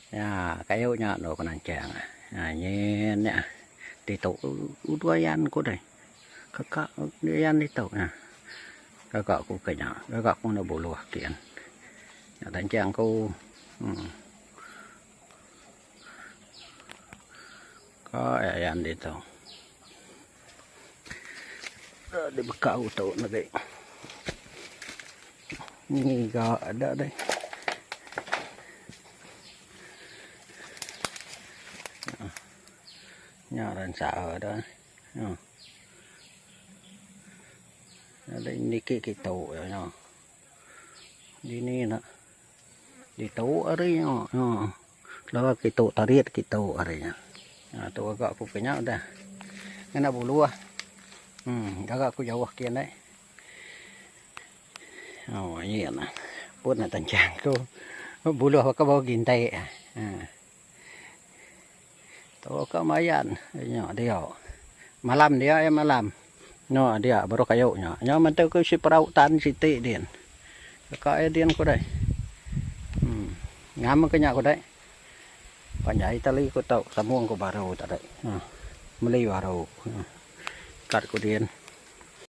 Ya, kayo nya no kanan chang. Nyen nè. Đi tụ đuôi ăn cô đây. Các đi ăn đi tụ nè. Các cô cái nhỏ, các cô nó bổ lùa kiện. Thành chang cô có ăn đi tụ. Đi bắt cậu tụ nó đi. Nghi gò ở đó đây. Nhà lần xả ở đó. Đây đi cái tủ rồi nhá. Đi nè nó. Đi tủ ở đây nhá. Đó cái tủ ta riết cái tủ ở đây nhá. Tủ gọi cũng phải nhau đây. Cái nào bù lua. Đó gọi cũng dấu kia đấy. Nhiên nè. Bút là tình trạng cô. Bù lua có bao gìn tay. Tố có mấy ăn nhỏ điều mà làm đi em mà làm nhỏ điều bro kayo nhỏ nhỏ mình tôi cứ ship rau tan si tị điện có ai điện của đây ngắm cái nhà của đấy và nhà Italy của tàu sắm muông của bà rầu tại đây Mali bà rầu cắt của điện